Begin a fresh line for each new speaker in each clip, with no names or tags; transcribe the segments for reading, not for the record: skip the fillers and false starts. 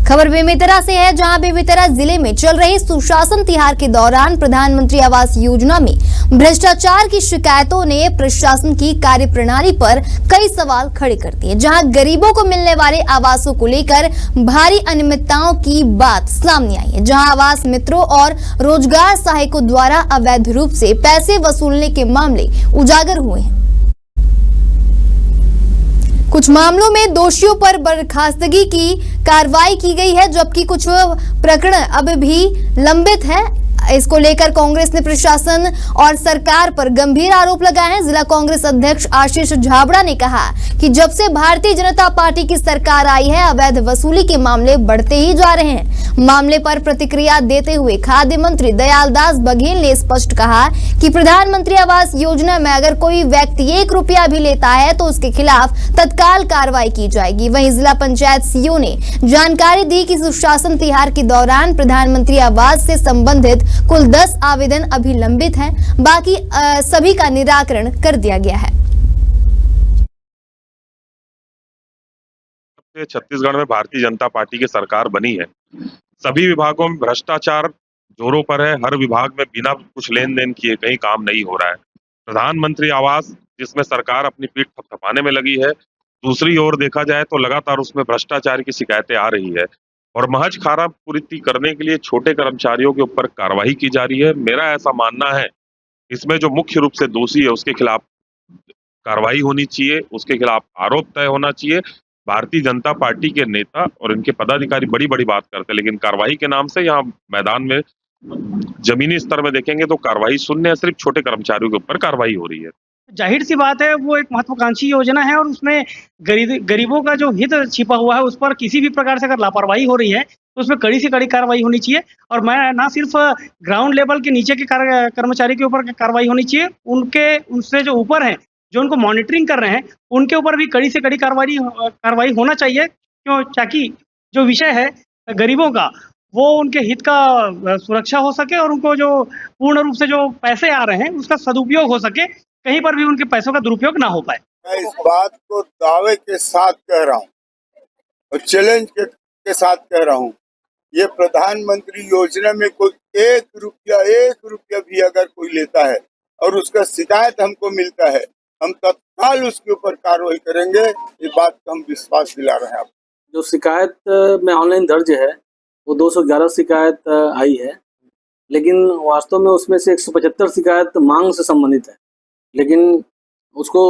खबर बेमेतरा से है, जहां बेमेतरा जिले में चल रही सुशासन तिहार के दौरान प्रधानमंत्री आवास योजना में भ्रष्टाचार की शिकायतों ने प्रशासन की कार्यप्रणाली पर कई सवाल खड़े कर दिए। जहां गरीबों को मिलने वाले आवासों को लेकर भारी अनियमितताओं की बात सामने आई है, जहां आवास मित्रों और रोजगार सहायकों द्वारा अवैध रूप से पैसे वसूलने के मामले उजागर हुए हैं। कुछ मामलों में दोषियों पर बर्खास्तगी की कार्रवाई की गई है, जबकि कुछ प्रकरण अब भी लंबित है। इसको लेकर कांग्रेस ने प्रशासन और सरकार पर गंभीर आरोप लगाए हैं। जिला कांग्रेस अध्यक्ष आशीष झाबड़ा ने कहा कि जब से भारतीय जनता पार्टी की सरकार आई है, अवैध वसूली के मामले बढ़ते ही जा रहे हैं। मामले पर प्रतिक्रिया देते हुए खाद्य मंत्री दयालदास बघेल ने स्पष्ट कहा कि प्रधानमंत्री आवास योजना में अगर कोई व्यक्ति 1 रुपया भी लेता है तो उसके खिलाफ तत्काल कार्रवाई की जाएगी। वहीं जिला पंचायत सीईओ ने जानकारी दी कि सुशासन तिहार के दौरान प्रधानमंत्री आवास से संबंधित कुल 10 आवेदन अभी लंबित हैं, बाकी सभी का निराकरण कर दिया गया है।
छत्तीसगढ़ में भारतीय जनता पार्टी की सरकार बनी है। सभी विभागों में भ्रष्टाचार जोरों पर है। हर विभाग में बिना कुछ लेन देन किए कहीं काम नहीं हो रहा है। प्रधानमंत्री आवास जिसमें सरकार अपनी पीठ थपथपाने में लगी है, दूसरी ओर देखा जाए तो लगातार उसमें भ्रष्टाचार की शिकायतें आ रही है और महज खारा पूर्ति करने के लिए छोटे कर्मचारियों के ऊपर कार्रवाई की जा रही है। मेरा ऐसा मानना है, इसमें जो मुख्य रूप से दोषी है उसके खिलाफ कार्रवाई होनी चाहिए, उसके खिलाफ आरोप तय होना चाहिए। भारतीय जनता पार्टी के नेता और इनके पदाधिकारी बड़ी बड़ी बात करते हैं, लेकिन कार्रवाई के नाम से यहाँ मैदान में जमीनी स्तर में देखेंगे तो कार्रवाई शून्य है। सिर्फ छोटे कर्मचारियों के ऊपर कार्रवाई हो रही है।
जाहिर सी बात है, वो एक महत्वाकांक्षी योजना है और उसमें गरीबों का जो हित छिपा हुआ है उस पर किसी भी प्रकार से अगर लापरवाही हो रही है तो उसमें कड़ी से कड़ी कार्रवाई होनी चाहिए। और मैं ना सिर्फ ग्राउंड लेवल के नीचे के कर्मचारी के ऊपर कार्रवाई होनी चाहिए, उनसे जो ऊपर हैं, जो उनको मॉनिटरिंग कर रहे हैं, उनके ऊपर भी कड़ी से कड़ी कार्रवाई होना चाहिए, क्यों? ताकि जो विषय है गरीबों का, वो उनके हित का सुरक्षा हो सके और उनको जो पूर्ण रूप से जो पैसे आ रहे हैं उसका सदुपयोग हो सके, कहीं पर भी उनके पैसों का दुरुपयोग ना हो पाए।
मैं इस बात को दावे के साथ कह रहा हूँ और चैलेंज के साथ कह रहा हूँ, ये प्रधानमंत्री योजना में कोई 1 रुपया भी अगर कोई लेता है और उसका शिकायत हमको मिलता है, हम तत्काल उसके ऊपर कार्रवाई करेंगे। ये बात का हम विश्वास दिला रहे हैं। आप
जो शिकायत में ऑनलाइन दर्ज है वो 211 शिकायत आई है, लेकिन वास्तव में उसमें से 175 शिकायत मांग से संबंधित है, लेकिन उसको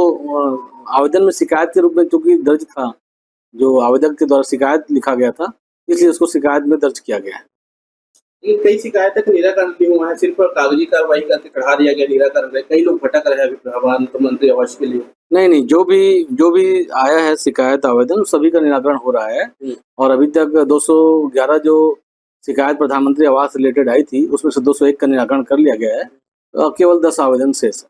आवेदन में शिकायत के रूप में चूंकि दर्ज था, जो आवेदक के द्वारा शिकायत लिखा गया था, इसलिए उसको शिकायत में दर्ज किया गया है।
कई शिकायतों का निराकरण भी हुआ है, सिर्फ कागजी कार्रवाई करके चढ़ा दिया गया निराकरण। कई लोग भटक रहे हैं अभी प्रधानमंत्री आवास के लिए।
नहीं, जो भी आया है शिकायत आवेदन, सभी का निराकरण हो रहा है और अभी तक 211 जो शिकायत प्रधानमंत्री आवास रिलेटेड आई थी उसमें से 201 का निराकरण कर लिया गया है, केवल 10 आवेदन शेष है।